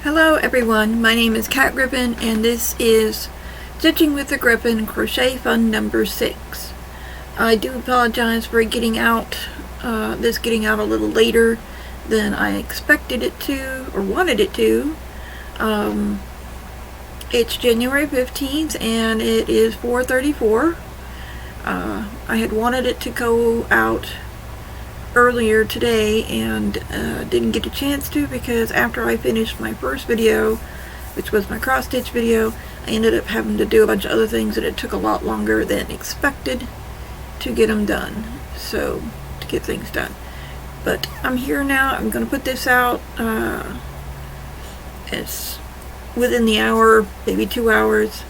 Hello everyone, my name is Griffin and this is Stitching with the Griffin Crochet Fun number 6. I do apologize for getting out a little later than I expected it to or wanted it to. It's January 15th and it is 4:34. I had wanted it to go out earlier today and didn't get a chance to because after I finished my first video, which was my cross stitch video, I ended up having to do a bunch of other things and it took a lot longer than expected to get them done, to get things done. But I'm here now. I'm going to put this out it's within the hour, maybe 2 hours,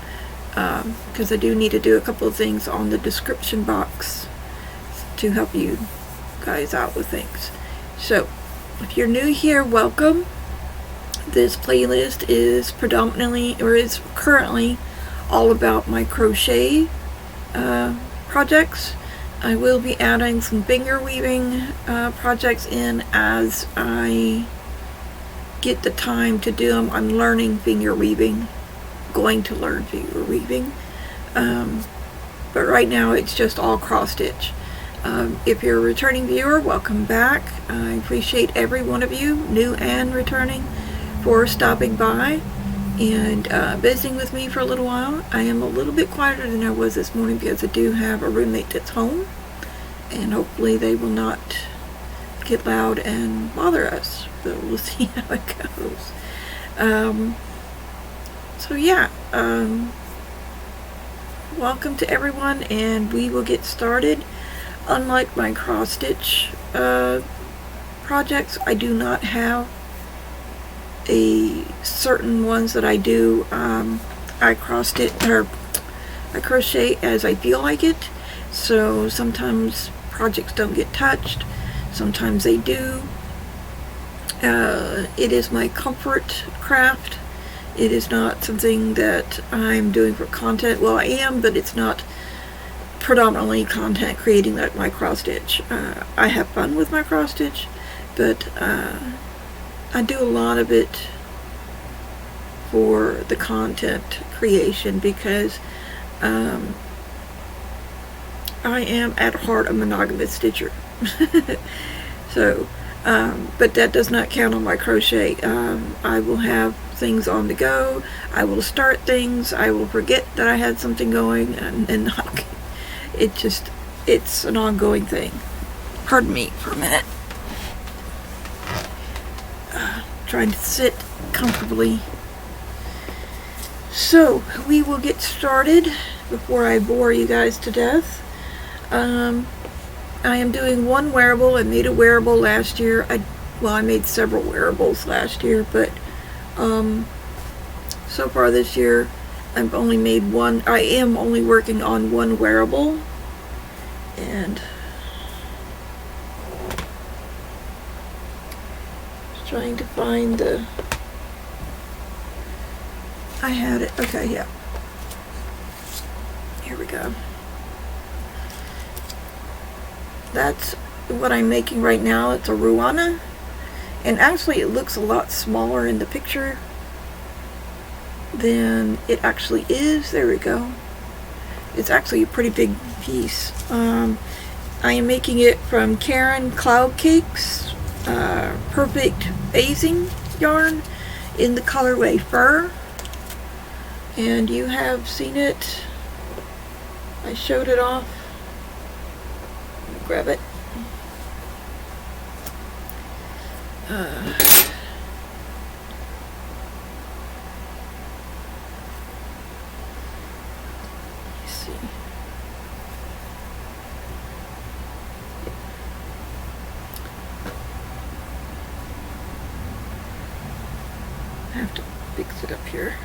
because I do need to do a couple of things on the description box to help you guys out with things. So if you're new here, welcome. This playlist is is currently all about my crochet projects. I will be adding some finger weaving projects in as I get the time to do them. I'm learning finger weaving, going to learn finger weaving, but right now it's just all cross stitch. If you're a returning viewer, welcome back. I appreciate every one of you, new and returning, for stopping by and visiting with me for a little while. I am a little bit quieter than I was this morning because I do have a roommate that's home, and hopefully they will not get loud and bother us, but we'll see how it goes. Welcome to everyone, and we will get started. Unlike my cross stitch projects, I do not have a certain ones that I do. I crochet as I feel like it, so sometimes projects don't get touched, sometimes they do. It is my comfort craft. It is not something that I'm doing for content. Well, I am, but it's not predominantly content creating like my cross stitch. I have fun with my cross stitch, but I do a lot of it for the content creation because I am at heart a monogamous stitcher. So but that does not count on my crochet. I will have things on the go. I will start things. I will forget that I had something going and not. It's an ongoing thing. Pardon me for a minute. Trying to sit comfortably. So we will get started before I bore you guys to death. I am doing one wearable. I made a wearable last year. I made several wearables last year, but so far this year I've only made one. I am only working on one wearable, and just trying to find I had it. Okay, yeah. Here we go. That's what I'm making right now. It's a Ruana, and actually it looks a lot smaller in the picture than it actually is. There we go. It's actually a pretty big piece. I am making it from Caron Cloud Cakes Perfect Phasing yarn in the colorway Fur, and you have seen it. I showed it off. Let me grab it. I have to fix it up here.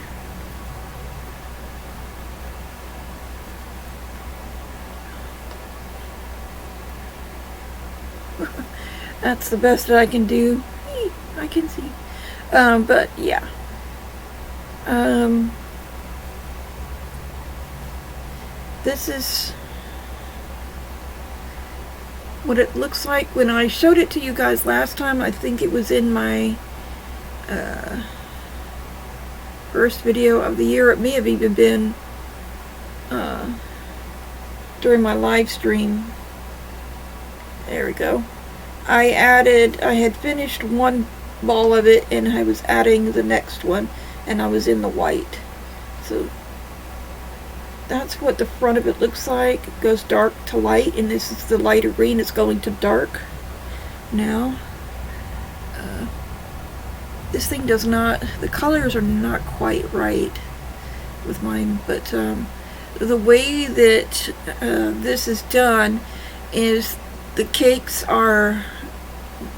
That's the best that I can do. I can see. But yeah. This is what it looks like when I showed it to you guys last time. I think it was in my first video of the year. It may have even been during my live stream. There we go. I had finished one ball of it and I was adding the next one, and I was in the white. So that's what the front of it looks like. It goes dark to light, and this is the lighter green. It's going to dark now. This thing does not, the colors are not quite right with mine, but the way that this is done is the cakes are,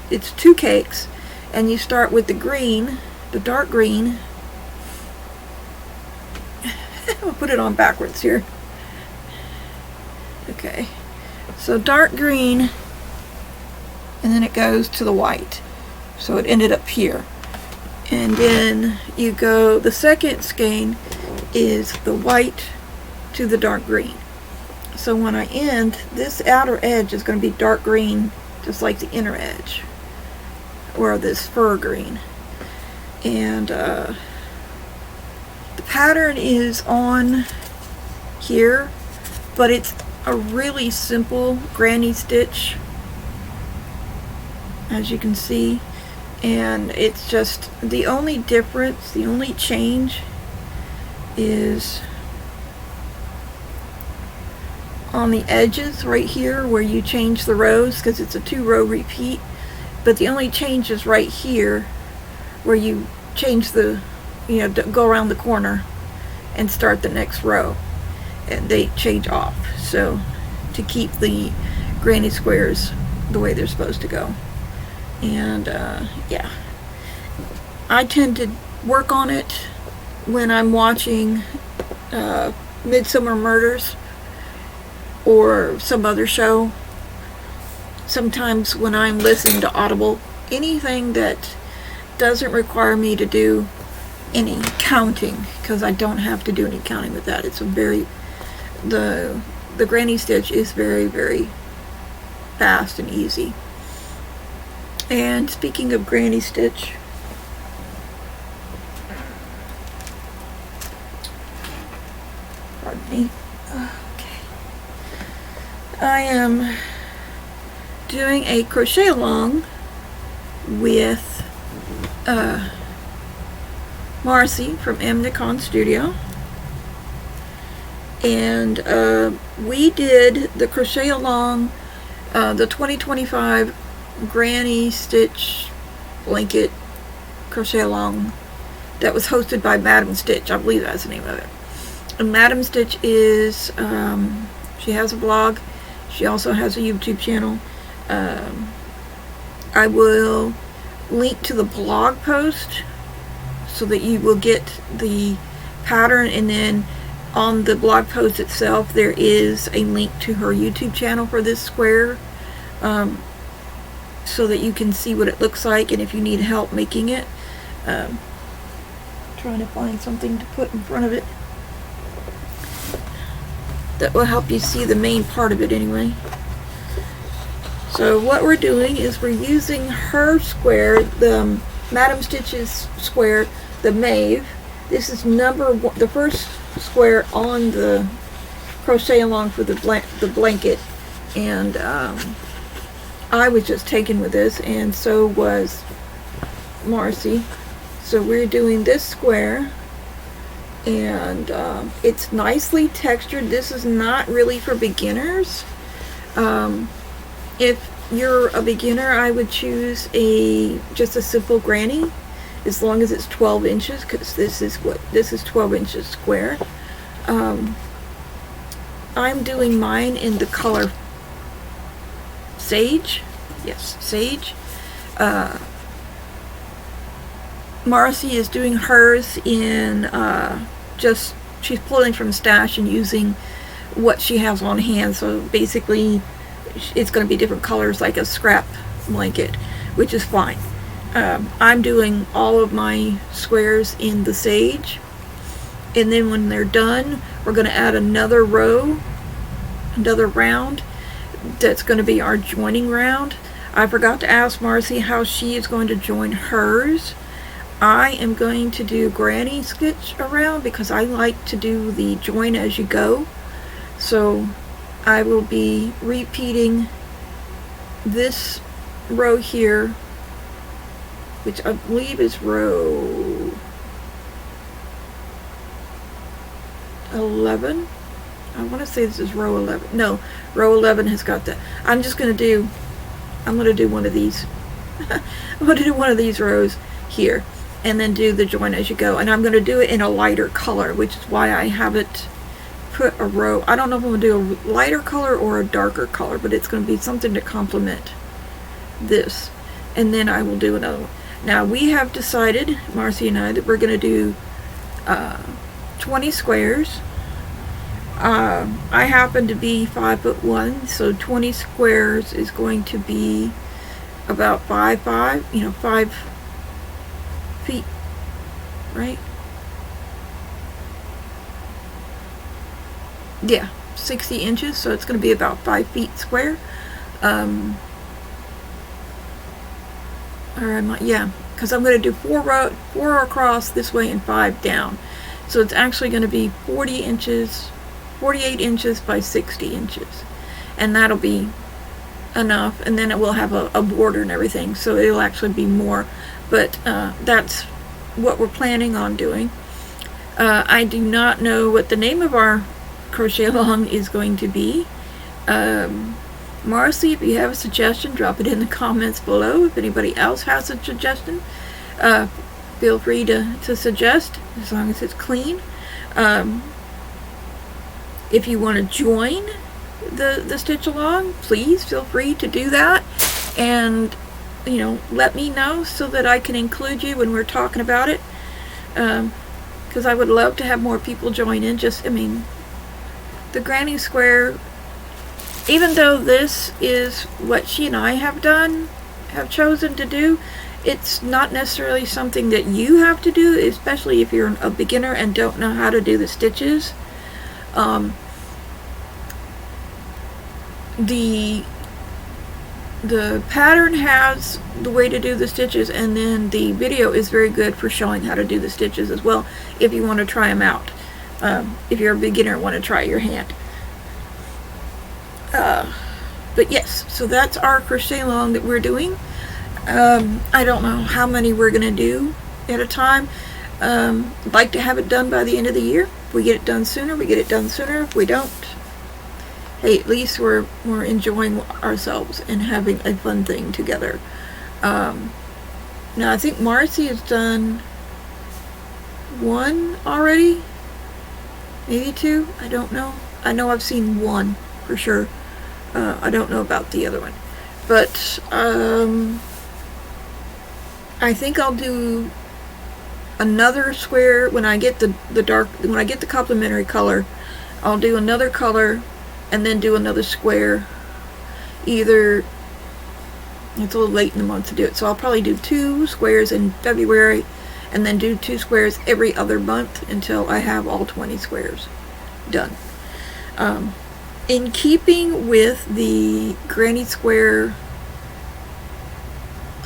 it's 2 cakes, and you start with the green, the dark green. I'll put it on backwards here. Okay, so dark green, and then it goes to the white. So it ended up here. And then you go, the second skein is the white to the dark green. So when I end, this outer edge is going to be dark green, just like the inner edge, or this fur green. And the pattern is on here, but it's a really simple granny stitch, as you can see. And it's just, the only difference, the only change is on the edges right here where you change the rows, because it's a 2-row repeat. But the only change is right here where you change the, go around the corner and start the next row, and they change off, so to keep the granny squares the way they're supposed to go. And yeah, I tend to work on it when I'm watching Midsummer Murders or some other show. Sometimes when I'm listening to Audible, anything that doesn't require me to do any counting, because I don't have to do any counting with that. It's a very, the granny stitch is very, very fast and easy. And speaking of granny stitch, pardon me. Okay, I am doing a crochet along with Marcy from Amnicon Studio, and we did the crochet along, the 2025 granny stitch blanket crochet along that was hosted by Madam Stitch. I believe that's the name of it. And Madam Stitch is, she has a blog. She also has a YouTube channel. I will link to the blog post so that you will get the pattern, and then on the blog post itself there is a link to her YouTube channel for this square, so that you can see what it looks like, and if you need help making it. Trying to find something to put in front of it that will help you see the main part of it anyway. So what we're doing is we're using her square, the Madam Stitch's square, the Maeve. This is number 1, the first square on the crochet along for the blanket, and I was just taken with this, and so was Marcy. So we're doing this square, and it's nicely textured. This is not really for beginners. If you're a beginner, I would choose just a simple granny, as long as it's 12 inches, because this is 12 inches square. I'm doing mine in the color Sage. Yes, Sage. Marcy is doing hers in she's pulling from stash and using what she has on hand. So basically it's going to be different colors, like a scrap blanket, which is fine. I'm doing all of my squares in the Sage, and then when they're done, we're going to add another row, another round. That's going to be our joining round. I forgot to ask Marcy how she is going to join hers. I am going to do granny stitch around because I like to do the join as you go. So I will be repeating this row here, which I believe is row 11. I want to say this is row 11. No, row 11 has got that. I'm going to do one of these. I'm going to do one of these rows here and then do the join as you go. And I'm going to do it in a lighter color, which is why I haven't put a row. I don't know if I'm going to do a lighter color or a darker color, but it's going to be something to complement this. And then I will do another one. Now we have decided, Marcy and I, that we're going to do 20 squares. I happen to be 5'1", so 20 squares is going to be about 5 feet, right? Yeah, 60 inches, so it's going to be about 5 feet square. Yeah, because I'm going to do 4 across this way and 5 down. So it's actually going to be 48 inches by 60 inches. And that'll be enough. And then it will have a border and everything, so it'll actually be more. But that's what we're planning on doing. I do not know what the name of our crochet along is going to be. Marcy, if you have a suggestion, drop it in the comments below. If anybody else has a suggestion, feel free to suggest, as long as it's clean. If you want to join the stitch along, please feel free to do that, and let me know so that I can include you when we're talking about it, because I would love to have more people join in. The granny square, even though this is what she and I have chosen to do, it's not necessarily something that you have to do, especially if you're a beginner and don't know how to do the stitches. The pattern has the way to do the stitches, and then the video is very good for showing how to do the stitches as well, if you want to try them out. If you're a beginner and want to try your hand. But yes, so that's our crochet along that we're doing. I don't know how many we're going to do at a time. I'd like to have it done by the end of the year. If we get it done sooner, we get it done sooner. If we don't, hey, at least we're enjoying ourselves and having a fun thing together. Now I think Marcy has done 1 already, maybe 2. I don't know. I know I've seen 1 for sure. I don't know about the other one, but I think I'll do another square when I get when I get the complementary color. I'll do another color and then do another square. Either, it's a little late in the month to do it, so I'll probably do 2 squares in February and then do 2 squares every other month until I have all 20 squares done. In keeping with the granny square,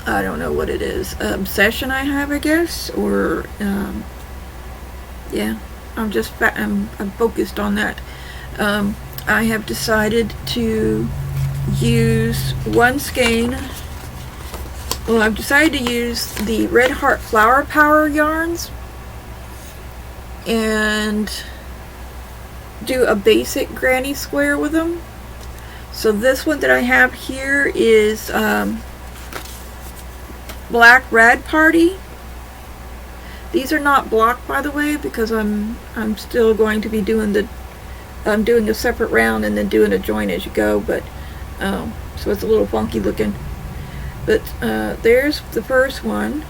I don't know what it is, obsession I have, I guess, or yeah, I'm focused on that. I have decided to use one skein. Well, I've decided to use the Red Heart Flower Power yarns and do a basic granny square with them. So this one that I have here is Black Rad Party. These are not blocked, by the way, because I'm still going to be doing doing a separate round and then doing a join as you go, but so it's a little funky looking. But there's the first one.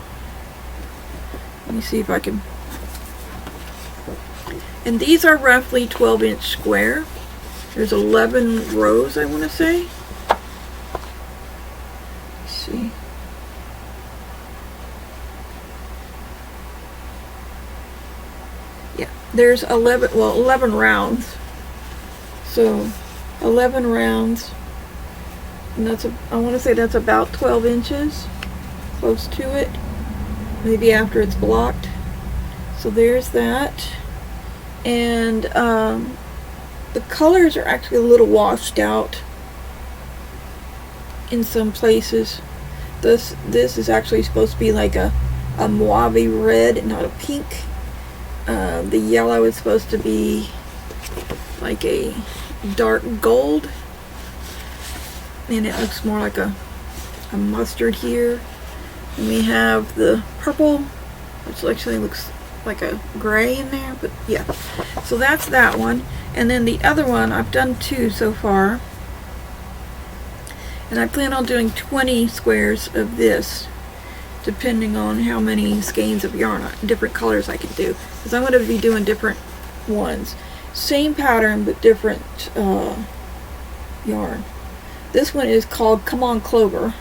Let me see if I can. And these are roughly 12-inch square. There's 11 rows, I want to say. Let's see. Yeah, there's 11 rounds. So 11 rounds. And I want to say that's about 12 inches. Close to it. maybe after it's blocked. So there's that. And the colors are actually a little washed out in some places. This is actually supposed to be like a mauve red, not a pink. The yellow is supposed to be like a dark gold, and it looks more like a mustard here. And we have the purple, which actually looks like a gray in there, but yeah. So that's that one. And then the other one, I've done 2 so far. And I plan on doing 20 squares of this, depending on how many skeins of yarn, different colors I can do. Because I'm going to be doing different ones. Same pattern, but different yarn. This one is called Come On Clover.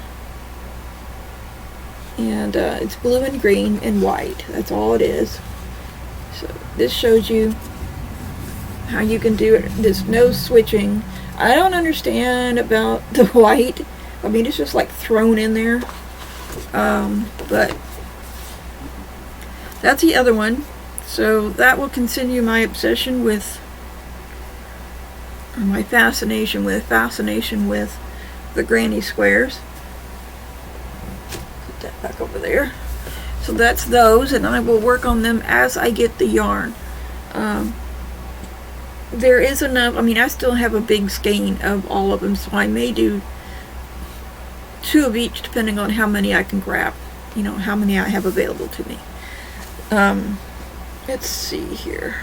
And it's blue and green and white. That's all it is. So this shows you how you can do it. There's no switching. I don't understand about the white. I mean, it's just like thrown in there. But that's the other one. So that will continue my obsession with, or my fascination with the granny squares. Put that back over there. So that's those, and I will work on them as I get the yarn. There is enough. I mean, I still have a big skein of all of them, so I may do 2 of each depending on how many I can grab, you know, how many I have available to me. Let's see here.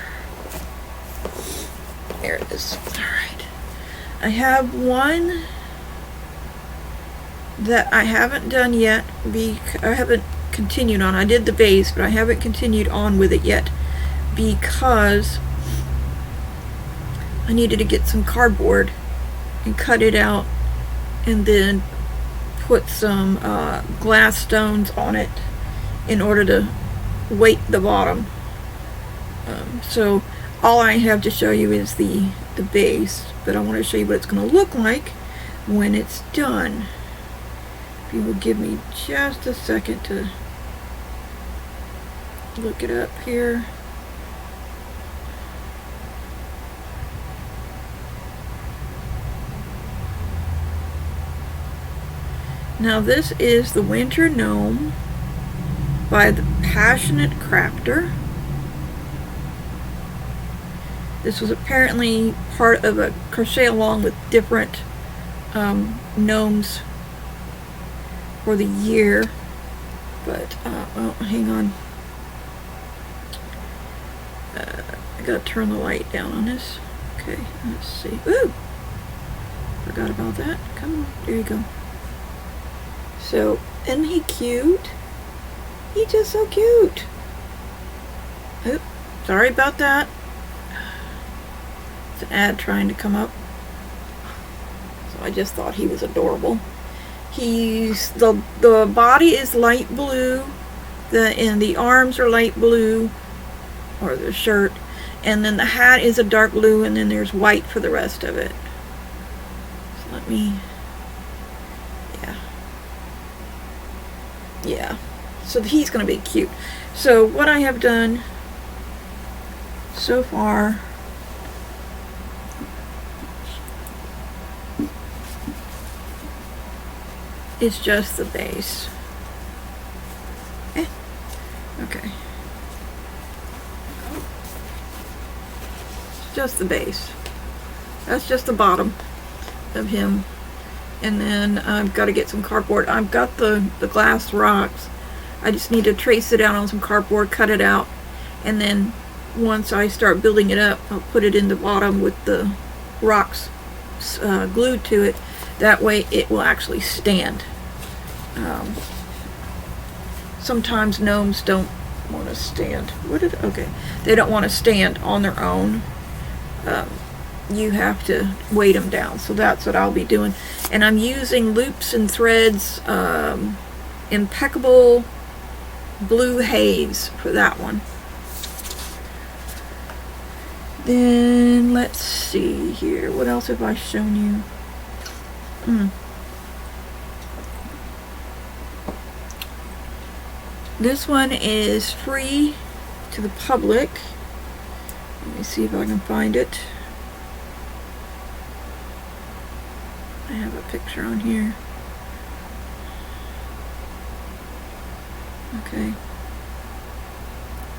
There it is. Alright. I have one that I haven't done yet. I haven't continued on. I did the base, but I haven't continued on with it yet because I needed to get some cardboard and cut it out and then put some glass stones on it in order to weight the bottom. So all I have to show you is the base, but I want to show you what it's going to look like when it's done. If you will give me just a second to look it up here. Now this is the Winter Gnome by the Passionate Crafter. This was apparently part of a crochet along with different gnomes for the year. But, oh, hang on. I gotta turn the light down on this. Okay, let's see. Ooh! Forgot about that. Come on, there you go. So, isn't he cute? He's just so cute. Oop, sorry about that. It's an ad trying to come up. So I just thought he was adorable. He's the body is light blue, and the arms are light blue, or the shirt, and then the hat is a dark blue, and then there's white for the rest of it. So let me, yeah. So he's going to be cute. So what I have done so far is just the base. Okay. It's just the base. That's just the bottom of him. And then I've got to get some cardboard. I've got the glass rocks. I just need to trace it out on some cardboard, cut it out, and then once I start building it up, I'll put it in the bottom with the rocks glued to it. That way it will actually stand. Sometimes gnomes don't want to stand. Okay. They don't want to stand on their own. You have to weight them down. So that's what I'll be doing. And I'm using loops and threads, Impeccable Blue Haze for that one. Then let's see here. What else have I shown you? This one is free to the public. Let me see if I can find it. I have a picture on here. Okay.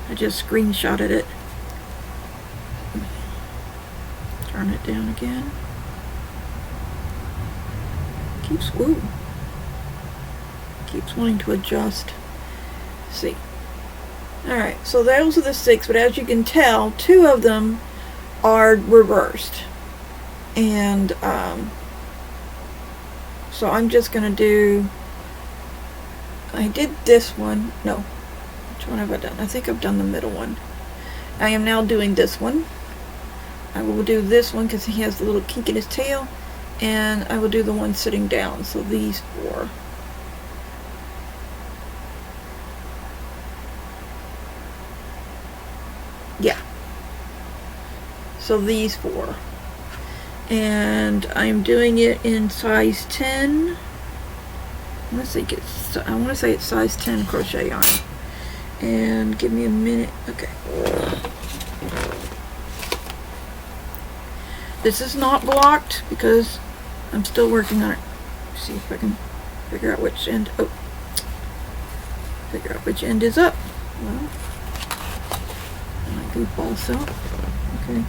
I just screenshotted it. Turn it down again. Keeps wanting to adjust. See. Alright, so those are the 6, but as you can tell, 2 of them are reversed. And so I'm just gonna do, I did this one. No. Which one have I done? I think I've done the middle one. I am now doing this one. I will do this one because he has the little kink in his tail. And I will do the one sitting down. So these 4. Yeah. So these 4. And I'm doing it in size 10. I want to say it's size 10 crochet yarn. And give me a minute. Okay. This is not blocked because I'm still working on it. Let's see if I can figure out which end. Oh, figure out which end is up. Well, my goofball self. Okay.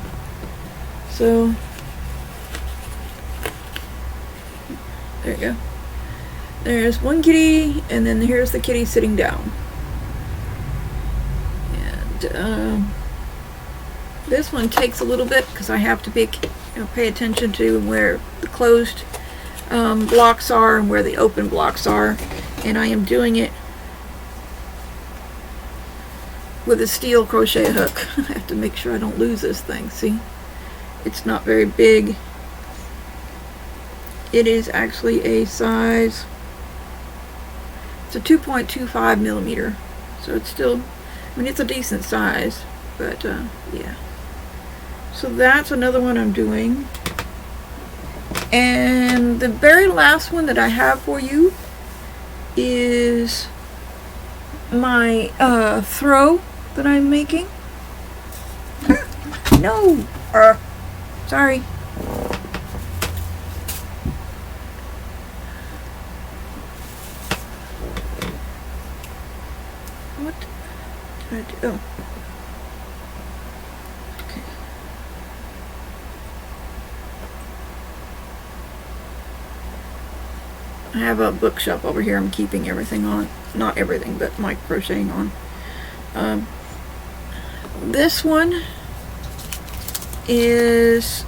So there you go. There's one kitty, and then here's the kitty sitting down. And this one takes a little bit because I have to pay attention to where the closed blocks are and where the open blocks are, and I am doing it with a steel crochet hook. I have to make sure I don't lose this thing. See, it's not very big. It is actually a size, it's a 2.25 millimeter, so it's still, I mean, it's a decent size, but yeah. So that's another one I'm doing. And the very last one that I have for you is my throw that I'm making. No! Sorry. What did I do? Oh. Okay. I have a bookshelf over here I'm keeping everything on. Not everything, but my crocheting on. This one is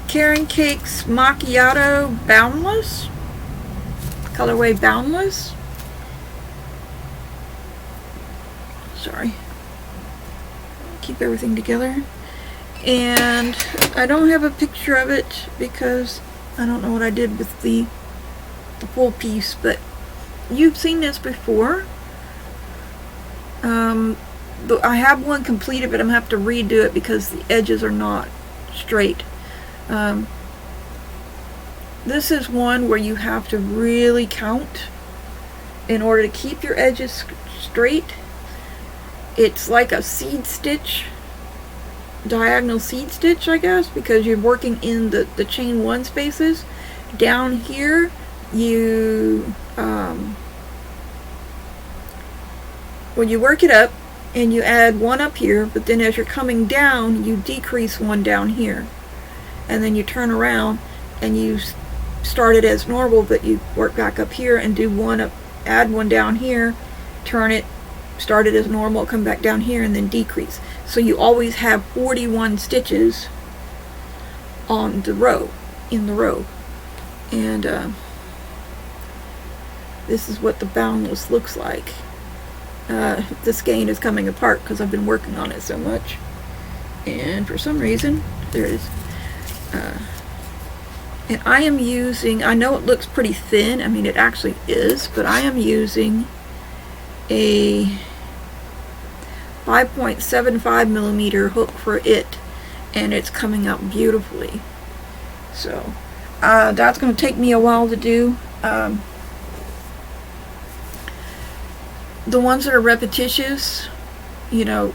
Caron Cake's Macchiato Boundless. Colorway Boundless. Sorry. Keep everything together. And I don't have a picture of it because I don't know what I did with the full piece, but you've seen this before. I have one completed, but I'm going to have to redo it because the edges are not straight. This is one where you have to really count in order to keep your edges straight. It's like a seed stitch, diagonal seed stitch, I guess, because you're working in the chain 1 spaces. Down here, you when you work it up and you add 1 up here, but then as you're coming down you decrease 1 down here, and then you turn around and you start it as normal, but you work back up here and do 1 up, add 1 down here, turn it, start it as normal, come back down here, and then decrease. So you always have 41 stitches on the row, in the row. And this is what the Boundless looks like. The skein is coming apart because I've been working on it so much, and for some reason there it is. And I am using, I know it looks pretty thin, I mean it actually is, but I am using a 5.75 millimeter hook for it, and it's coming out beautifully. So that's going to take me a while to do. the ones that are repetitious, you know,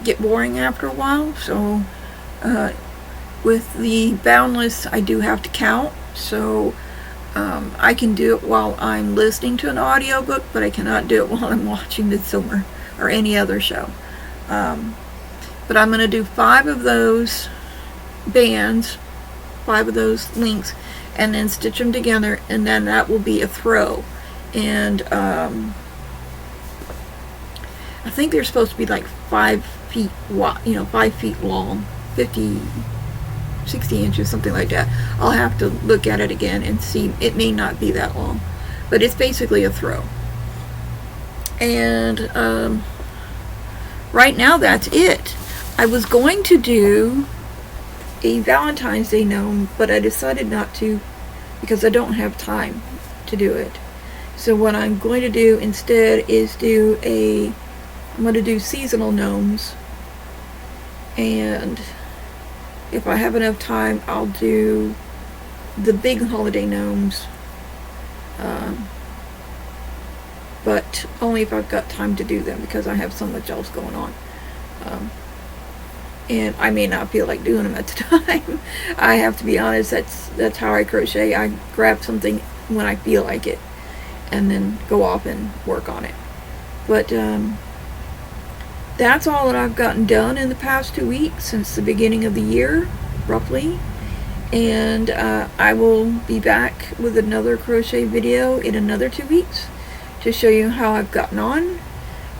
get boring after a while. So with the Boundless, I do have to count. So I can do it while I'm listening to an audiobook, but I cannot do it while I'm watching Midsummer or any other show. But I'm going to do 5 of those bands, 5 of those links, and then stitch them together, and then that will be a throw. And I think they're supposed to be like 5 feet wide, you know, 5 feet long, 60 inches, something like that. I'll have to look at it again and see. It may not be that long, but it's basically a throw. And right now that's it. I was going to do a Valentine's Day gnome, but I decided not to because I don't have time to do it. So what I'm going to do instead is I'm going to do seasonal gnomes, and if I have enough time, I'll do the big holiday gnomes, but only if I've got time to do them, because I have so much else going on. And I may not feel like doing them at the time. I have to be honest, that's how I crochet. I grab something when I feel like it, and then go off and work on it. But that's all that I've gotten done in the past 2 weeks since the beginning of the year, roughly. And I will be back with another crochet video in another 2 weeks to show you how I've gotten on.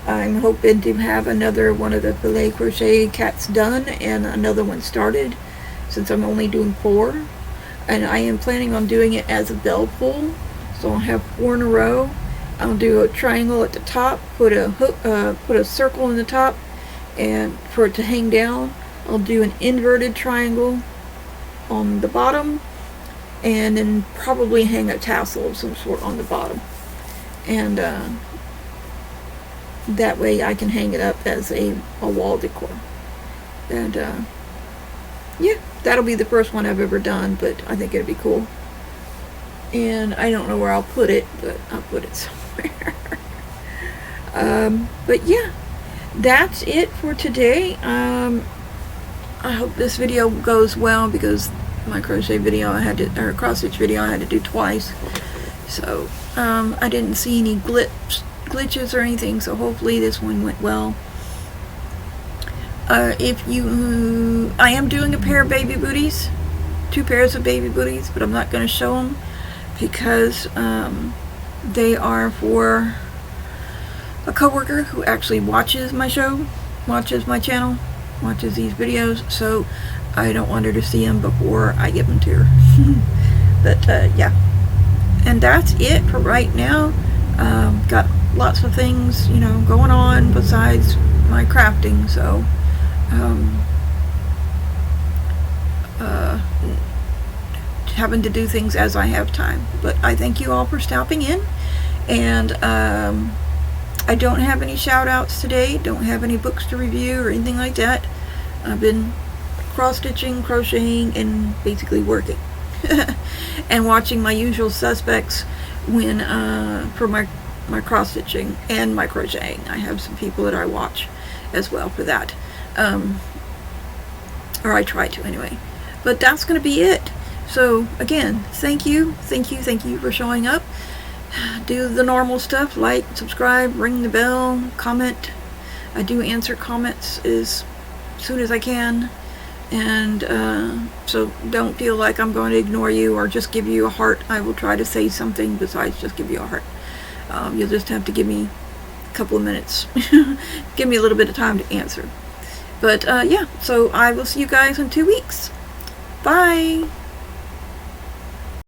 I'm hoping to have another one of the Filet crochet cats done and another one started, since I'm only doing 4. And I am planning on doing it as a bell pull, so I'll have 4 in a row. I'll do a triangle at the top, put a hook, put a circle in the top, and for it to hang down, I'll do an inverted triangle on the bottom, and then probably hang a tassel of some sort on the bottom. And that way I can hang it up as a wall decor. And yeah, that'll be the first one I've ever done, but I think it'd be cool. And I don't know where I'll put it, but I'll put it somewhere. But yeah, that's it for today. I hope this video goes well, because my crochet video or cross stitch video I had to do twice. So I didn't see any glitches or anything, so hopefully this one went well. I am doing a pair of baby booties, 2 pairs of baby booties, but I'm not going to show them because they are for a coworker who actually watches my show, watches my channel, watches these videos, so I don't want her to see them before I give them to her. But yeah, and that's it for right now. Got lots of things, you know, going on besides my crafting, so having to do things as I have time. But I thank you all for stopping in, and I don't have any shout outs today, don't have any books to review or anything like that. I've been cross stitching, crocheting, and basically working and watching my usual suspects when for my cross stitching and my crocheting. I have some people that I watch as well for that, or I try to anyway. But that's going to be it. So again, thank you for showing up. Do the normal stuff, like, subscribe, ring the bell, comment. I do answer comments as soon as I can, and so don't feel like I'm going to ignore you or just give you a heart. I will try to say something besides just give you a heart. You'll just have to give me a couple of minutes. Give me a little bit of time to answer. But yeah, so I will see you guys in 2 weeks. Bye!